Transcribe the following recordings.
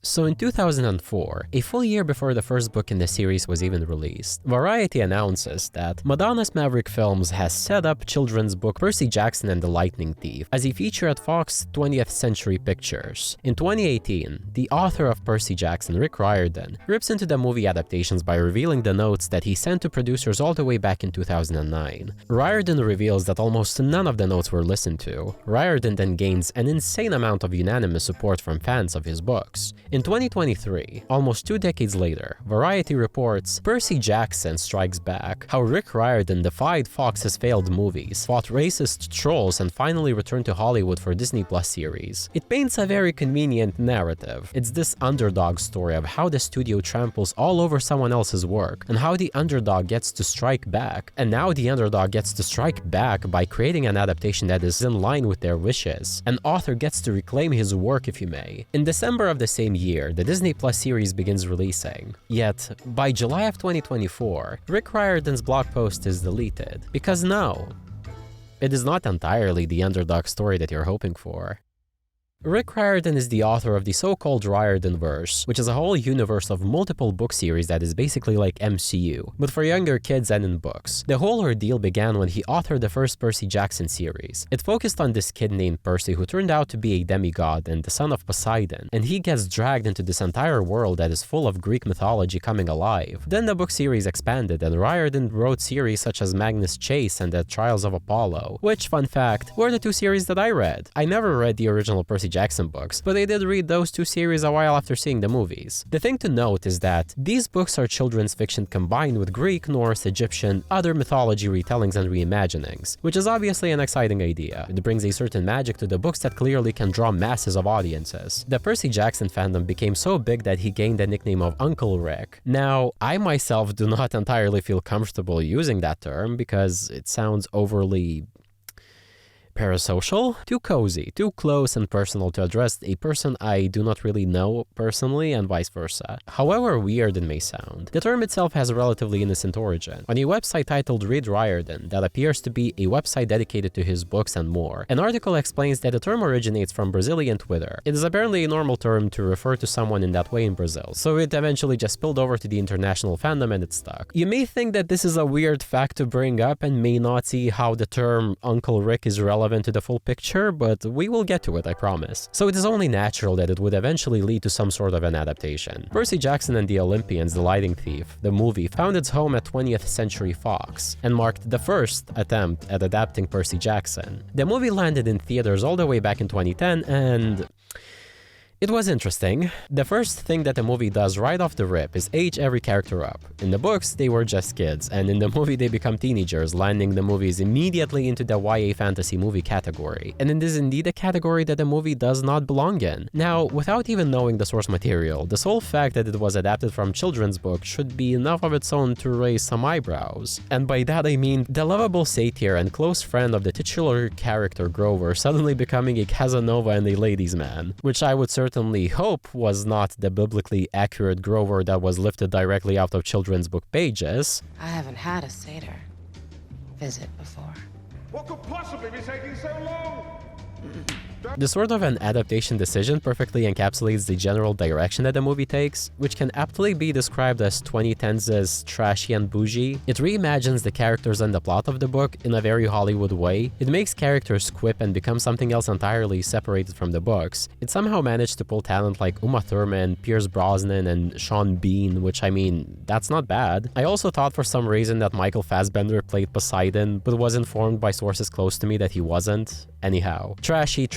So in 2004, a full year before the first book in the series was even released, Variety announces that Madonna's Maverick Films has set up children's book Percy Jackson and the Lightning Thief as a feature at Fox 20th Century Pictures. In 2018, the author of Percy Jackson, Rick Riordan, rips into the movie adaptations by revealing the notes that he sent to producers all the way back in 2009. Riordan reveals that almost none of the notes were listened to. Riordan then gains an insane amount of unanimous support from fans of his books. In 2023, almost 2 decades later, Variety reports Percy Jackson strikes back, how Rick Riordan defied Fox's failed movies, fought racist trolls, and finally returned to Hollywood for Disney Plus series. It paints a very convenient narrative. It's this underdog story of how the studio tramples all over someone else's work, and how the underdog gets to strike back. And now the underdog gets to strike back by creating an adaptation that is in line with their wishes. An author gets to reclaim his work, if you may. In December of the same year, the Disney Plus series begins releasing. Yet, by July of 2024, Rick Riordan's blog post is deleted. Because no, it is not entirely the underdog story that you're hoping for. Rick Riordan is the author of the so-called Riordanverse, which is a whole universe of multiple book series that is basically like MCU, but for younger kids and in books. The whole ordeal began when he authored the first Percy Jackson series. It focused on this kid named Percy who turned out to be a demigod and the son of Poseidon, and he gets dragged into this entire world that is full of Greek mythology coming alive. Then the book series expanded, and Riordan wrote series such as Magnus Chase and the Trials of Apollo, which, fun fact, were the 2 series that I read. I never read the original Percy Jackson books, but I did read those 2 series a while after seeing the movies. The thing to note is that these books are children's fiction combined with Greek, Norse, Egyptian, other mythology retellings and reimaginings, which is obviously an exciting idea. It brings a certain magic to the books that clearly can draw masses of audiences. The Percy Jackson fandom became so big that he gained the nickname of Uncle Rick. Now, I myself do not entirely feel comfortable using that term because it sounds overly parasocial? Too cozy, too close and personal to address a person I do not really know personally, and vice versa. However weird it may sound, the term itself has a relatively innocent origin. On a website titled Read Riordan, that appears to be a website dedicated to his books and more, an article explains that the term originates from Brazilian Twitter. It is apparently a normal term to refer to someone in that way in Brazil, so it eventually just spilled over to the international fandom and it stuck. You may think that this is a weird fact to bring up and may not see how the term Uncle Rick is relevant to the full picture, but we will get to it, I promise. So it is only natural that it would eventually lead to some sort of an adaptation. Percy Jackson and the Olympians, The Lightning Thief, the movie, found its home at 20th Century Fox, and marked the first attempt at adapting Percy Jackson. The movie landed in theaters all the way back in 2010, and it was interesting. The first thing that the movie does right off the rip is age every character up. In the books, they were just kids, and in the movie they become teenagers, landing the movies immediately into the YA fantasy movie category. And it is indeed a category that the movie does not belong in. Now, without even knowing the source material, the sole fact that it was adapted from children's book should be enough of its own to raise some eyebrows. And by that I mean the lovable satyr and close friend of the titular character Grover suddenly becoming a Casanova and a ladies' man, which I would certainly hope was not the biblically accurate Grover that was lifted directly out of children's book pages. I haven't had a satyr visit before. What could possibly be taking so long? This sort of an adaptation decision perfectly encapsulates the general direction that the movie takes, which can aptly be described as 2010s as trashy and bougie. It reimagines the characters and the plot of the book in a very Hollywood way. It makes characters quip and become something else entirely separated from the books. It somehow managed to pull talent like Uma Thurman, Pierce Brosnan, and Sean Bean, which I mean, that's not bad. I also thought for some reason that Michael Fassbender played Poseidon, but was informed by sources close to me that he wasn't. Anyhow, trashy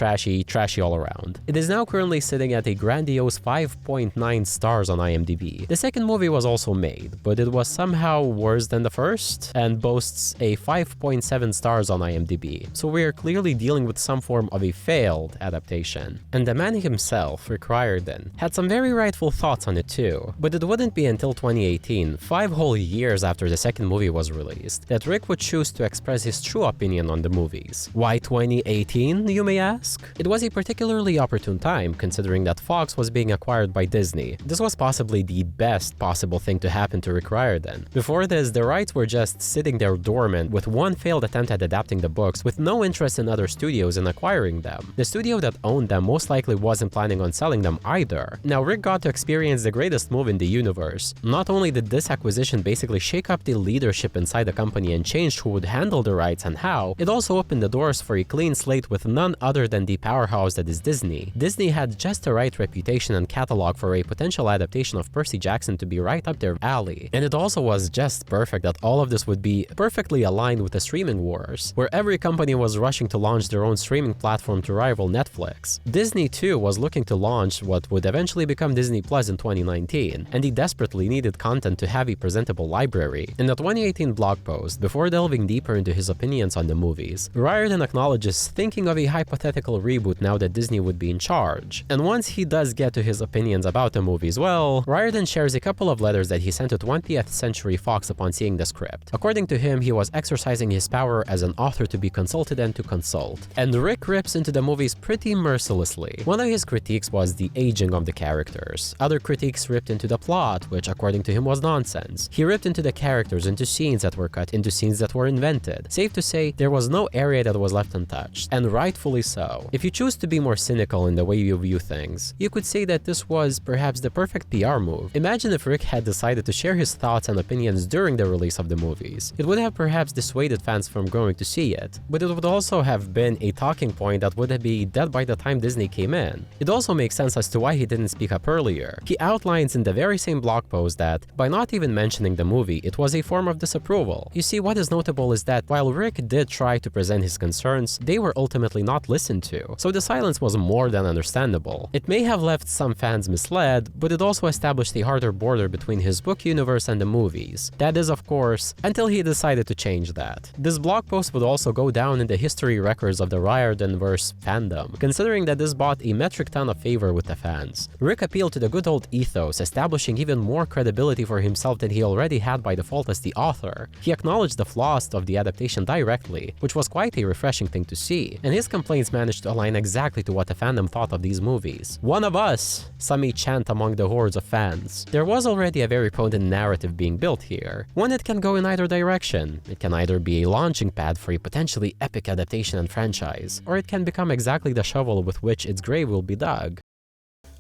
all around. It is now currently sitting at a grandiose 5.9 stars on IMDb. The second movie was also made, but it was somehow worse than the first, and boasts a 5.7 stars on IMDb. So we are clearly dealing with some form of a failed adaptation. And the man himself, Rick Riordan, had some very rightful thoughts on it too. But it wouldn't be until 2018, 5 whole years after the second movie was released, that Rick would choose to express his true opinion on the movies. Why 2018? 2018, you may ask? It was a particularly opportune time, considering that Fox was being acquired by Disney. This was possibly the best possible thing to happen to Rick Riordan. Before this, the rights were just sitting there dormant, with one failed attempt at adapting the books, with no interest in other studios in acquiring them. The studio that owned them most likely wasn't planning on selling them either. Now, Rick got to experience the greatest move in the universe. Not only did this acquisition basically shake up the leadership inside the company and change who would handle the rights and how, it also opened the doors for a clean slate with none other than the powerhouse that is Disney. Disney had just the right reputation and catalog for a potential adaptation of Percy Jackson to be right up their alley. And it also was just perfect that all of this would be perfectly aligned with the streaming wars, where every company was rushing to launch their own streaming platform to rival Netflix. Disney too was looking to launch what would eventually become Disney Plus in 2019, and he desperately needed content to have a presentable library. In the 2018 blog post, before delving deeper into his opinions on the movies, Riordan acknowledges thinking of a hypothetical reboot now that Disney would be in charge. And once he does get to his opinions about the movies, well, Riordan shares a couple of letters that he sent to 20th Century Fox upon seeing the script. According to him, he was exercising his power as an author to be consulted and to consult. And Rick rips into the movies pretty mercilessly. One of his critiques was the aging of the characters. Other critiques ripped into the plot, which according to him was nonsense. He ripped into the characters, into scenes that were cut, into scenes that were invented. Safe to say, there was no area that was left untouched, and rightfully so. If you choose to be more cynical in the way you view things, you could say that this was perhaps the perfect PR move. Imagine if Rick had decided to share his thoughts and opinions during the release of the movies. It would have perhaps dissuaded fans from going to see it, but it would also have been a talking point that would be dead by the time Disney came in. It also makes sense as to why he didn't speak up earlier. He outlines in the very same blog post that, by not even mentioning the movie, it was a form of disapproval. You see, what is notable is that while Rick did try to present his concerns, they were ultimately not listened to, so the silence was more than understandable. It may have left some fans misled, but it also established a harder border between his book universe and the movies. That is, of course, until he decided to change that. This blog post would also go down in the history records of the Riordanverse fandom, considering that this bought a metric ton of favor with the fans. Rick appealed to the good old ethos, establishing even more credibility for himself than he already had by default as the author. He acknowledged the flaws of the adaptation directly, which was quite a refreshing thing to see, and his complaints managed to align exactly to what the fandom thought of these movies. One of us, some may chant among the hordes of fans. There was already a very potent narrative being built here, one that can go in either direction. It can either be a launching pad for a potentially epic adaptation and franchise, or it can become exactly the shovel with which its grave will be dug.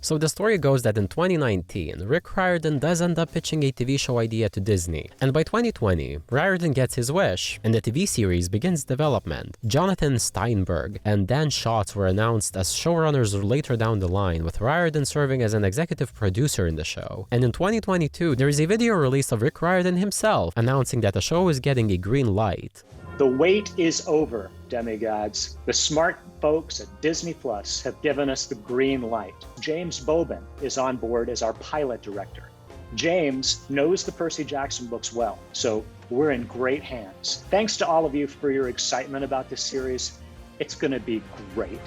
So the story goes that in 2019, Rick Riordan does end up pitching a TV show idea to Disney, and by 2020, Riordan gets his wish, and the TV series begins development. Jonathan Steinberg and Dan Schatz were announced as showrunners later down the line, with Riordan serving as an executive producer in the show. And in 2022, there is a video release of Rick Riordan himself announcing that the show is getting a green light. The wait is over, demigods. The smart folks at Disney Plus have given us the green light. James Bobin is on board as our pilot director. James knows the Percy Jackson books well, so we're in great hands. Thanks to all of you for your excitement about this series. It's gonna be great.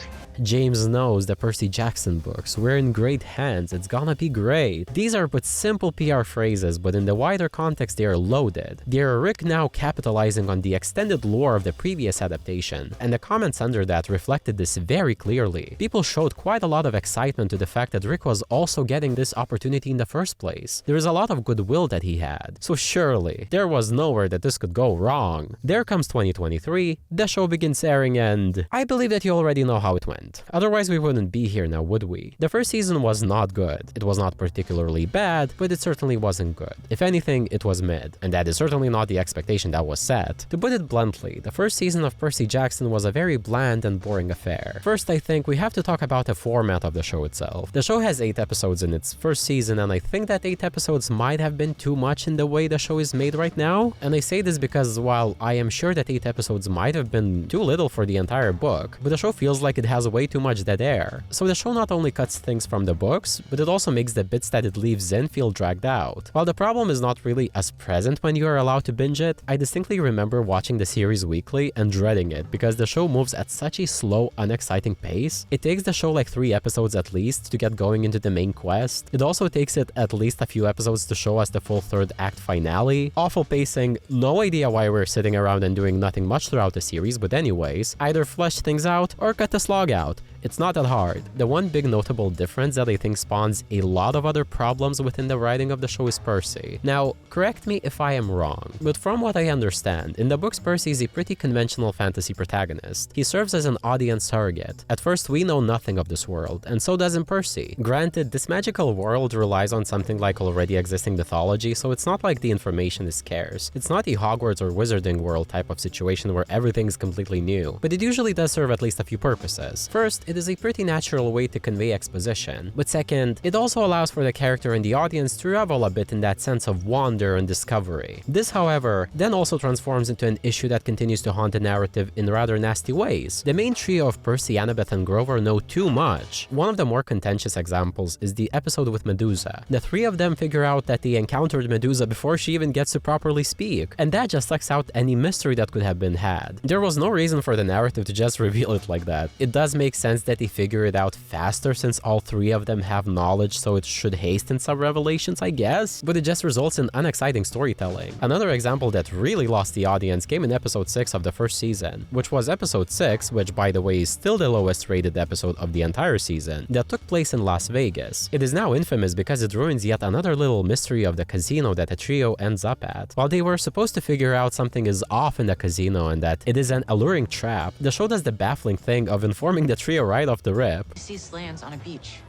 James knows the Percy Jackson books. We're in great hands. It's gonna be great. These are but simple PR phrases, but in the wider context, they are loaded. They are Rick now capitalizing on the extended lore of the previous adaptation, and the comments under that reflected this very clearly. People showed quite a lot of excitement to the fact that Rick was also getting this opportunity in the first place. There is a lot of goodwill that he had, so surely there was nowhere that this could go wrong. There comes 2023, the show begins airing, and I believe that you already know how it went. Otherwise we wouldn't be here now, would we? The first season was not good. It was not particularly bad, but it certainly wasn't good. If anything, it was mid, and that is certainly not the expectation that was set. To put it bluntly, the first season of Percy Jackson was a very bland and boring affair. First, I think we have to talk about the format of the show itself. The show has 8 episodes in its first season, and I think that 8 episodes might have been too much in the way the show is made right now. And I say this because while I am sure that 8 episodes might have been too little for the entire book, but the show feels like it has way too much dead air. So the show not only cuts things from the books, but it also makes the bits that it leaves in feel dragged out. While the problem is not really as present when you are allowed to binge it, I distinctly remember watching the series weekly and dreading it because the show moves at such a slow, unexciting pace. It takes the show like 3 episodes at least to get going into the main quest. It also takes it at least a few episodes to show us the full 3rd act finale. Awful pacing, no idea why we're sitting around and doing nothing much throughout the series, but anyways, either flesh things out or cut the slog out. It's not that hard. The one big notable difference that I think spawns a lot of other problems within the writing of the show is Percy. Now, correct me if I am wrong, but from what I understand, in the books Percy is a pretty conventional fantasy protagonist. He serves as an audience surrogate. At first, we know nothing of this world, and so doesn't Percy. Granted, this magical world relies on something like already existing mythology, so it's not like the information is scarce. It's not a Hogwarts or Wizarding World type of situation where everything is completely new, but it usually does serve at least a few purposes. First, it is a pretty natural way to convey exposition, but second, it also allows for the character and the audience to revel a bit in that sense of wonder and discovery. This, however, then also transforms into an issue that continues to haunt the narrative in rather nasty ways. The main trio of Percy, Annabeth, and Grover know too much. One of the more contentious examples is the episode with Medusa. The three of them figure out that they encountered Medusa before she even gets to properly speak, and that just sucks out any mystery that could have been had. There was no reason for the narrative to just reveal it like that. It does make sense that they figure it out faster since all three of them have knowledge, so it should hasten some revelations, I guess, but it just results in unexciting storytelling. Another example that really lost the audience came in episode 6 of the first season, which was episode 6, which by the way is still the lowest rated episode of the entire season, that took place in Las Vegas. It is now infamous because it ruins yet another little mystery of the casino that the trio ends up at. While they were supposed to figure out something is off in the casino and that it is an alluring trap, the show does the baffling thing of informing the trio right off the rip. Cease lands on a beach.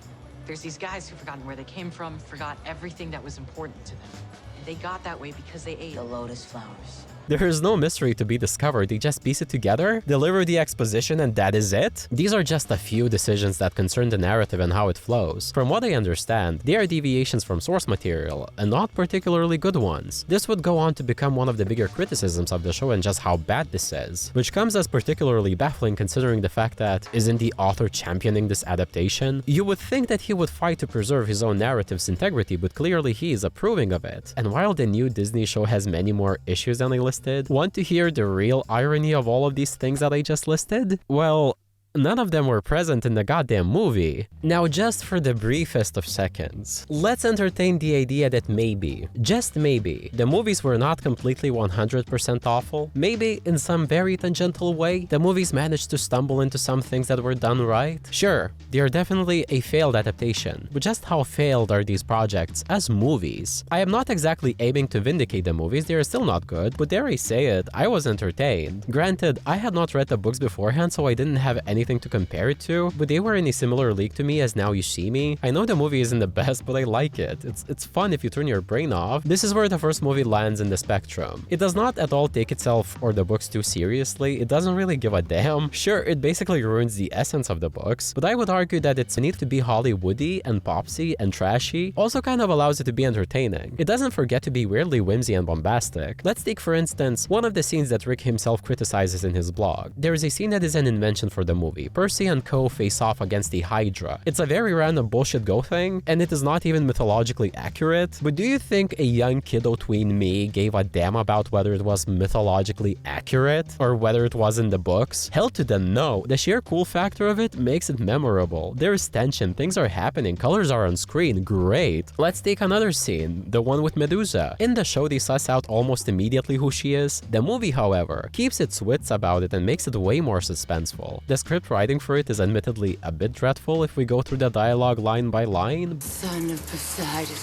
There's these guys who've forgotten where they came from, forgot everything that was important to them. And they got that way because they ate the lotus flowers. There is no mystery to be discovered, they just piece it together, deliver the exposition, and that is it? These are just a few decisions that concern the narrative and how it flows. From what I understand, they are deviations from source material, and not particularly good ones. This would go on to become one of the bigger criticisms of the show and just how bad this is, which comes as particularly baffling considering the fact that, isn't the author championing this adaptation? You would think that he would fight to preserve his own narrative's integrity, but clearly he is approving of it. And while the new Disney show has many more issues than I listed, want to hear the real irony of all of these things that I just listed? Well, none of them were present in the goddamn movie. Now, just for the briefest of seconds, let's entertain the idea that maybe, just maybe, the movies were not completely 100% awful. Maybe, in some very tangential way, the movies managed to stumble into some things that were done right. Sure, they are definitely a failed adaptation, but just how failed are these projects as movies? I am not exactly aiming to vindicate the movies, they are still not good, but dare I say it, I was entertained. Granted, I had not read the books beforehand, so I didn't have anything to compare it to, but they were in a similar league to me as Now You See Me. I know the movie isn't the best, but I like it. It's fun if you turn your brain off. This is where the first movie lands in the spectrum. It does not at all take itself or the books too seriously. It doesn't really give a damn. Sure, it basically ruins the essence of the books, but I would argue that its need to be Hollywoody and popsy and trashy also kind of allows it to be entertaining. It doesn't forget to be weirdly whimsy and bombastic. Let's take, for instance, one of the scenes that Rick himself criticizes in his blog. There is a scene that is an invention for the movie. Percy and co face off against the Hydra. It's a very random bullshit go thing, and it is not even mythologically accurate, but do you think a young kiddo tween me gave a damn about whether it was mythologically accurate or whether it was in the books? Hell to the no. The sheer cool factor of it makes it memorable. There is tension, things are happening, colors are on screen, great. Let's take another scene, the one with Medusa. In the show they suss out almost immediately who she is. The movie, however, keeps its wits about it and makes it way more suspenseful. The script writing for it is admittedly a bit dreadful if we go through the dialogue line by line. Son of Poseidon,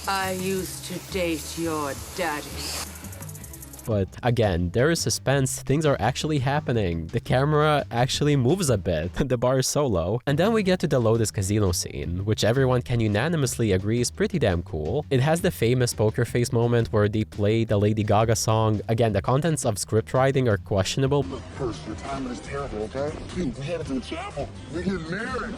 I used to date your daddy. But again, there is suspense, things are actually happening, the camera actually moves a bit, the bar is so low. And then we get to the Lotus Casino scene, which everyone can unanimously agree is pretty damn cool. It has the famous poker face moment where they play the Lady Gaga song. Again, the contents of script writing are questionable. Look, Percy, your timing is terrible, okay? Please, we're headed to the chapel. We're getting married.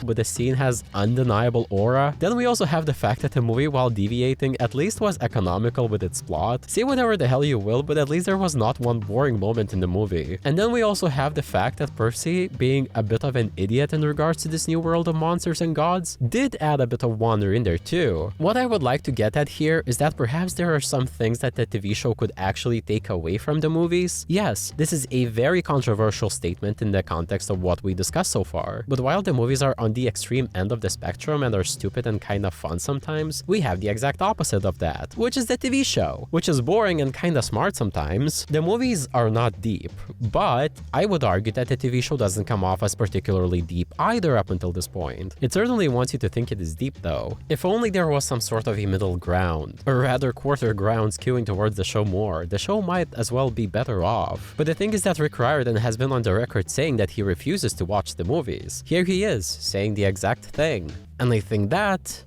But the scene has undeniable aura. Then we also have the fact that the movie, while deviating, at least was economical with its plot. Say whatever the hell you will, but at least there was not one boring moment in the movie. And then we also have the fact that Percy, being a bit of an idiot in regards to this new world of monsters and gods, did add a bit of wonder in there too. What I would like to get at here is that perhaps there are some things that the TV show could actually take away from the movies. Yes, this is a very controversial statement in the context of what we discussed so far, but while the movies are on the extreme end of the spectrum and are stupid and kind of fun sometimes, we have the exact opposite of that, which is the TV show, which is boring and kind of smart smart sometimes. The movies are not deep, but I would argue that the TV show doesn't come off as particularly deep either up until this point. It certainly wants you to think it is deep though. If only there was some sort of a middle ground, or rather quarter ground skewing towards the show more, the show might as well be better off. But the thing is that Rick Riordan has been on the record saying that he refuses to watch the movies. Here he is, saying the exact thing. And I think that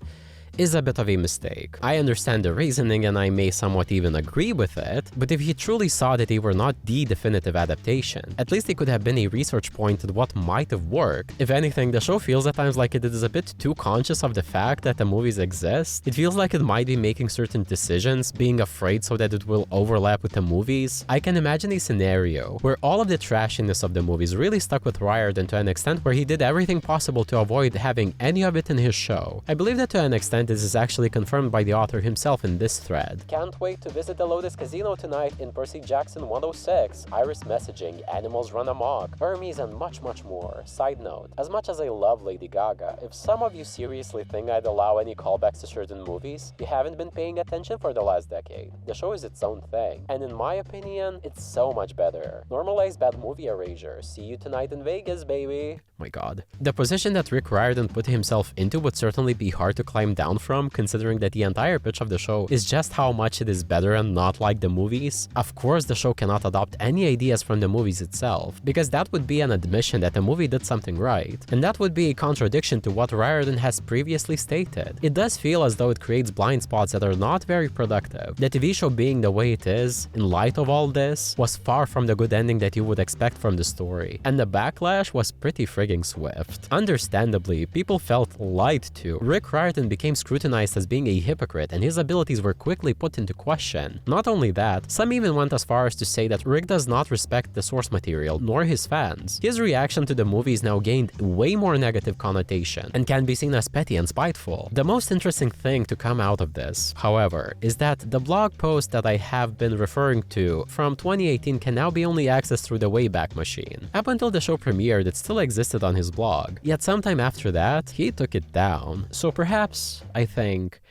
is a bit of a mistake. I understand the reasoning and I may somewhat even agree with it, but if he truly saw that they were not the definitive adaptation, at least it could have been a research point at what might have worked. If anything, the show feels at times like it is a bit too conscious of the fact that the movies exist. It feels like it might be making certain decisions, being afraid so that it will overlap with the movies. I can imagine a scenario where all of the trashiness of the movies really stuck with Riordan to an extent where he did everything possible to avoid having any of it in his show. I believe that to an extent this is actually confirmed by the author himself in this thread. Can't wait to visit the Lotus Casino tonight in Percy Jackson 106. Iris messaging, animals run amok, Hermes, and much more. Side note, as much as I love Lady Gaga, if some of you seriously think I'd allow any callbacks to certain movies, you haven't been paying attention for the last decade. The show is its own thing, and in my opinion, it's so much better. Normalize bad movie erasure. See you tonight in Vegas, baby. My god. The position that Rick Riordan put himself into would certainly be hard to climb down from, considering that the entire pitch of the show is just how much it is better and not like the movies. Of course, the show cannot adopt any ideas from the movies itself, because that would be an admission that the movie did something right, and that would be a contradiction to what Riordan has previously stated. It does feel as though it creates blind spots that are not very productive. The TV show being the way it is, in light of all this, was far from the good ending that you would expect from the story, and the backlash was pretty friggin' swift. Understandably, people felt lied to. Rick Riordan became scrutinized as being a hypocrite, and his abilities were quickly put into question. Not only that, some even went as far as to say that Rick does not respect the source material, nor his fans. His reaction to the movies now gained way more negative connotation, and can be seen as petty and spiteful. The most interesting thing to come out of this, however, is that the blog post that I have been referring to from 2018 can now be only accessed through the Wayback Machine. Up until the show premiered, it still existed on his blog, yet sometime after that, he took it down. So perhaps, I think,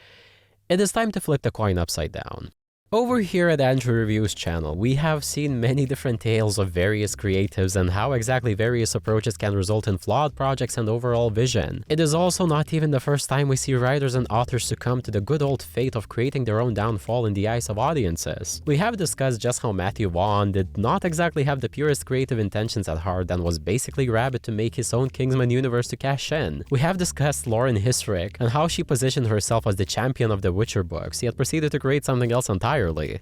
it is time to flip the coin upside down. Over here at Andrew Review's channel, we have seen many different tales of various creatives and how exactly various approaches can result in flawed projects and overall vision. It is also not even the first time we see writers and authors succumb to the good old fate of creating their own downfall in the eyes of audiences. We have discussed just how Matthew Vaughn did not exactly have the purest creative intentions at heart and was basically rabid to make his own Kingsman universe to cash in. We have discussed Lauren Hissrich and how she positioned herself as the champion of the Witcher books, yet proceeded to create something else entirely.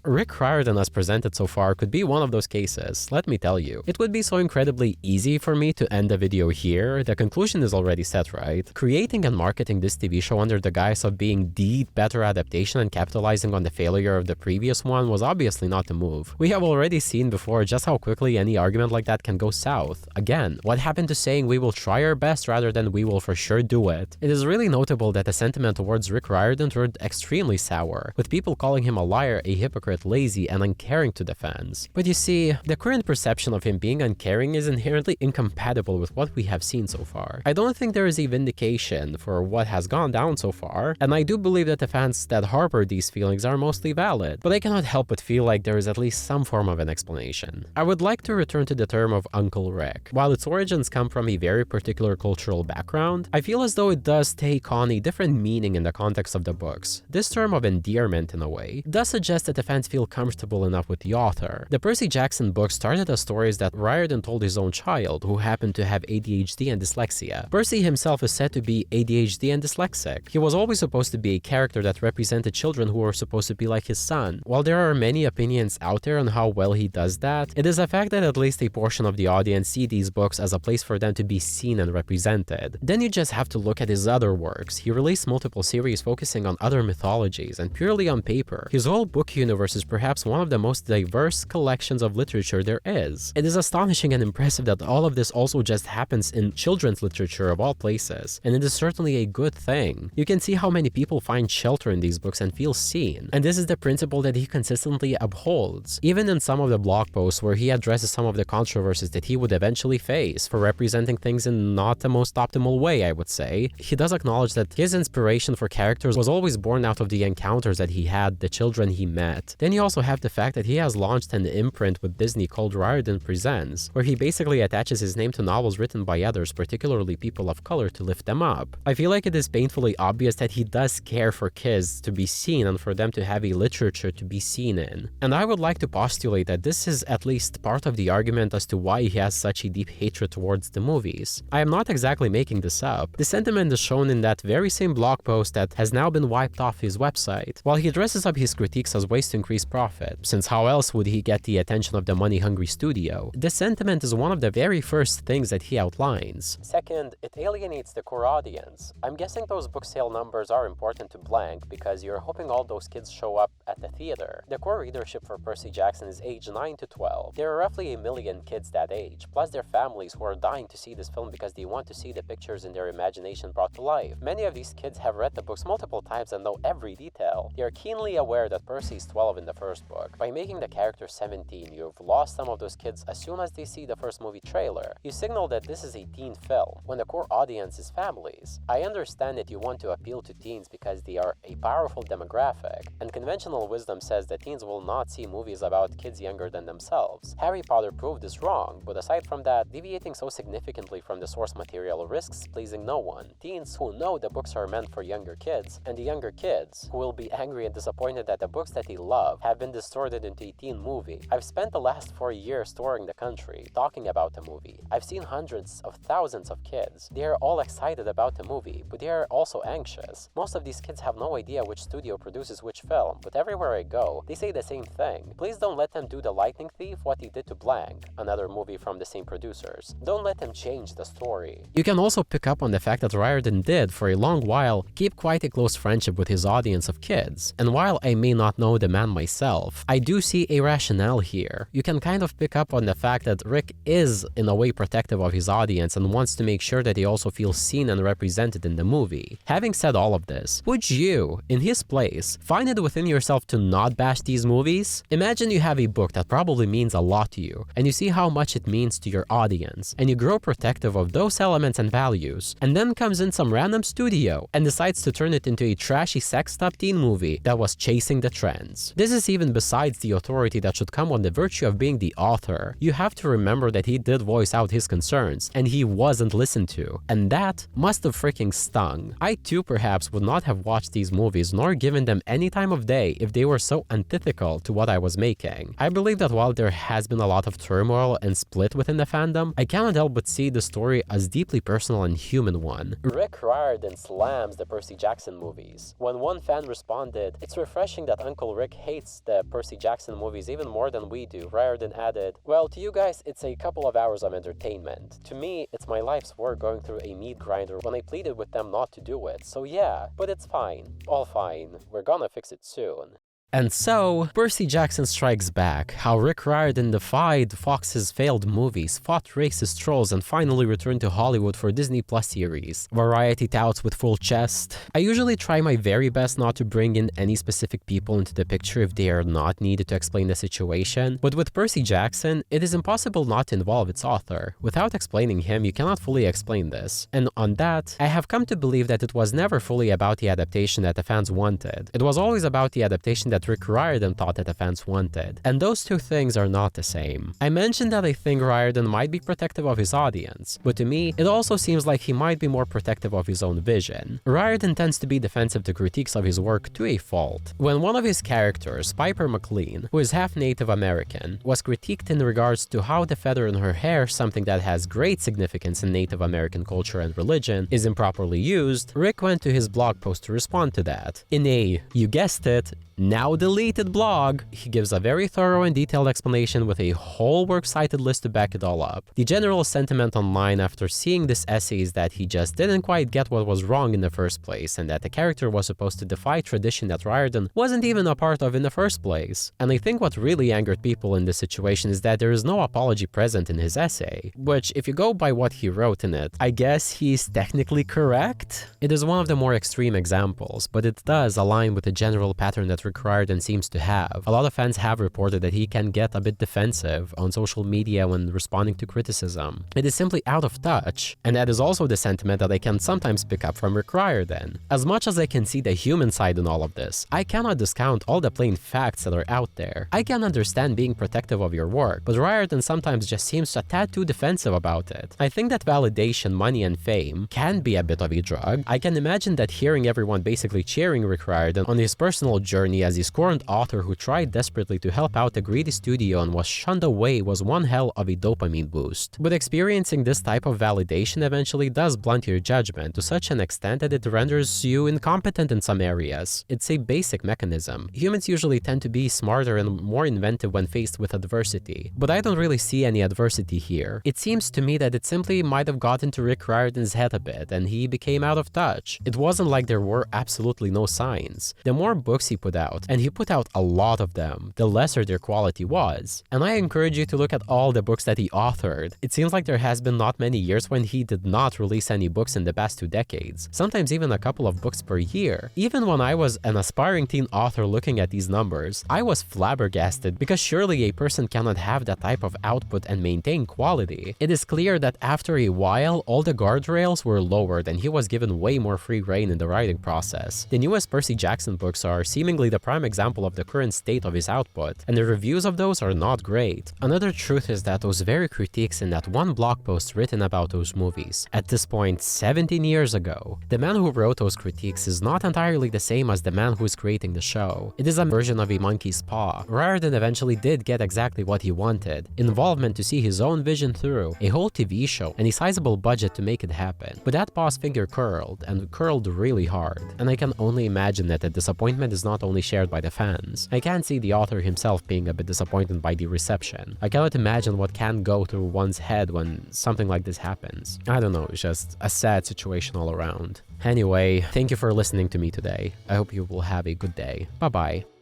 Rick Riordan as presented so far could be one of those cases, let me tell you. It would be so incredibly easy for me to end the video here. The conclusion is already set, right? Creating and marketing this TV show under the guise of being the better adaptation and capitalizing on the failure of the previous one was obviously not the move. We have already seen before just how quickly any argument like that can go south. Again, what happened to saying we will try our best rather than we will for sure do it? It is really notable that the sentiment towards Rick Riordan turned extremely sour, with people calling him a liar, a hypocrite, lazy, and uncaring to the fans. But you see, the current perception of him being uncaring is inherently incompatible with what we have seen so far. I don't think there is a vindication for what has gone down so far, and I do believe that the fans that harbor these feelings are mostly valid, but I cannot help but feel like there is at least some form of an explanation. I would like to return to the term of Uncle Rick. While its origins come from a very particular cultural background, I feel as though it does take on a different meaning in the context of the books. This term of endearment, in a way, does suggest that the fans feel comfortable enough with the author. The Percy Jackson books started as stories that Riordan told his own child, who happened to have ADHD and dyslexia. Percy himself is said to be ADHD and dyslexic. He was always supposed to be a character that represented children who were supposed to be like his son. While there are many opinions out there on how well he does that, it is a fact that at least a portion of the audience see these books as a place for them to be seen and represented. Then you just have to look at his other works. He released multiple series focusing on other mythologies, and purely on paper, his whole book universe is perhaps one of the most diverse collections of literature there is. It is astonishing and impressive that all of this also just happens in children's literature of all places, and it is certainly a good thing. You can see how many people find shelter in these books and feel seen, and this is the principle that he consistently upholds. Even in some of the blog posts where he addresses some of the controversies that he would eventually face for representing things in not the most optimal way, I would say, he does acknowledge that his inspiration for characters was always born out of the encounters that he had, the children he met. Then you also have the fact that he has launched an imprint with Disney called Riordan Presents, where he basically attaches his name to novels written by others, particularly people of color, to lift them up. I feel like it is painfully obvious that he does care for kids to be seen and for them to have a literature to be seen in. And I would like to postulate that this is at least part of the argument as to why he has such a deep hatred towards the movies. I am not exactly making this up. The sentiment is shown in that very same blog post that has now been wiped off his website. While he dresses up his critiques as ways to increase profit, since how else would he get the attention of the money-hungry studio, this sentiment is one of the very first things that he outlines. Second, it alienates the core audience. I'm guessing those book sale numbers are important to blank because you're hoping all those kids show up at the theater. The core readership for Percy Jackson is age 9 to 12. There are roughly 1 million kids that age, plus their families who are dying to see this film because they want to see the pictures in their imagination brought to life. Many of these kids have read the books multiple times and know every detail. They are keenly aware that Percy is 12 in the first book. By making the character 17, you've lost some of those kids as soon as they see the first movie trailer. You signal that this is a teen film, when the core audience is families. I understand that you want to appeal to teens because they are a powerful demographic, and conventional wisdom says that teens will not see movies about kids younger than themselves. Harry Potter proved this wrong, but aside from that, deviating so significantly from the source material risks pleasing no one. Teens who know the books are meant for younger kids, and the younger kids who will be angry and disappointed that the books that they love have been distorted into a teen movie. I've spent the last 4 years touring the country, talking about the movie. I've seen hundreds of thousands of kids. They are all excited about the movie, but they are also anxious. Most of these kids have no idea which studio produces which film, but everywhere I go, they say the same thing. Please don't let them do The Lightning Thief what he did to Blank, another movie from the same producers. Don't let them change the story. You can also pick up on the fact that Riordan did, for a long while, keep quite a close friendship with his audience of kids. And while I may not know the man myself, I do see a rationale here. You can kind of pick up on the fact that Rick is, in a way, protective of his audience and wants to make sure that he also feels seen and represented in the movie. Having said all of this, would you, in his place, find it within yourself to not bash these movies? Imagine you have a book that probably means a lot to you, and you see how much it means to your audience, and you grow protective of those elements and values, and then comes in some random studio and decides to turn it into a trashy sex-top teen movie that was chasing the trends. This is even besides the authority that should come on the virtue of being the author. You have to remember that he did voice out his concerns, and he wasn't listened to, and that must have freaking stung. I too perhaps would not have watched these movies nor given them any time of day if they were so antithetical to what I was making. I believe that while there has been a lot of turmoil and split within the fandom, I cannot help but see the story as deeply personal and human one. Rick Riordan slams the Percy Jackson movies. When one fan responded, "It's refreshing that Uncle Rick hates the Percy Jackson movies even more than we do," Riordan added, "Well, to you guys, it's a couple of hours of entertainment. To me, it's my life's work going through a meat grinder when I pleaded with them not to do it. So yeah, but it's fine. All fine. We're gonna fix it soon." And so, Percy Jackson strikes back, how Rick Riordan defied Fox's failed movies, fought racist trolls, and finally returned to Hollywood for Disney Plus series. Variety touts with full chest. I usually try my very best not to bring in any specific people into the picture if they are not needed to explain the situation, but with Percy Jackson, it is impossible not to involve its author. Without explaining him, you cannot fully explain this. And on that, I have come to believe that it was never fully about the adaptation that the fans wanted. It was always about the adaptation that Rick Riordan thought that the fans wanted, and those two things are not the same. I mentioned that I think Riordan might be protective of his audience, but to me, it also seems like he might be more protective of his own vision. Riordan tends to be defensive to critiques of his work to a fault. When one of his characters, Piper McLean, who is half Native American, was critiqued in regards to how the feather in her hair, something that has great significance in Native American culture and religion, is improperly used, Rick went to his blog post to respond to that. In a, you guessed it, now deleted blog, he gives a very thorough and detailed explanation with a whole works cited list to back it all up. The general sentiment online after seeing this essay is that he just didn't quite get what was wrong in the first place, and that the character was supposed to defy tradition that Riordan wasn't even a part of in the first place. And I think what really angered people in this situation is that there is no apology present in his essay, which, if you go by what he wrote in it, I guess he's technically correct? It is one of the more extreme examples, but it does align with the general pattern that that Rick Riordan seems to have. A lot of fans have reported that he can get a bit defensive on social media when responding to criticism. It is simply out of touch, and that is also the sentiment that I can sometimes pick up from Rick Riordan. As much as I can see the human side in all of this, I cannot discount all the plain facts that are out there. I can understand being protective of your work, but Riordan sometimes just seems a tad too defensive about it. I think that validation, money, and fame can be a bit of a drug. I can imagine that hearing everyone basically cheering Rick Riordan on his personal journey as a scorned author who tried desperately to help out a greedy studio and was shunned away was one hell of a dopamine boost. But experiencing this type of validation eventually does blunt your judgment to such an extent that it renders you incompetent in some areas. It's a basic mechanism. Humans usually tend to be smarter and more inventive when faced with adversity, but I don't really see any adversity here. It seems to me that it simply might have gotten to Rick Riordan's head a bit and he became out of touch. It wasn't like there were absolutely no signs. The more books he put out, and he put out a lot of them, the lesser their quality was. And I encourage you to look at all the books that he authored. It seems like there has been not many years when he did not release any books in the past 2 decades, sometimes even a couple of books per year. Even when I was an aspiring teen author looking at these numbers, I was flabbergasted because surely a person cannot have that type of output and maintain quality. It is clear that after a while, all the guardrails were lowered and he was given way more free rein in the writing process. The newest Percy Jackson books are seemingly the prime example of the current state of his output, and the reviews of those are not great. Another truth is that those very critiques in that one blog post written about those movies, at this point 17 years ago, the man who wrote those critiques is not entirely the same as the man who is creating the show. It is a version of a monkey's paw. Riordan eventually did get exactly what he wanted: involvement to see his own vision through, a whole TV show, and a sizable budget to make it happen. But that paw's finger curled, and curled really hard, and I can only imagine that the disappointment is not only shared by the fans. I can see the author himself being a bit disappointed by the reception. I cannot imagine what can go through one's head when something like this happens. I don't know, it's just a sad situation all around. Anyway, thank you for listening to me today. I hope you will have a good day. Bye bye.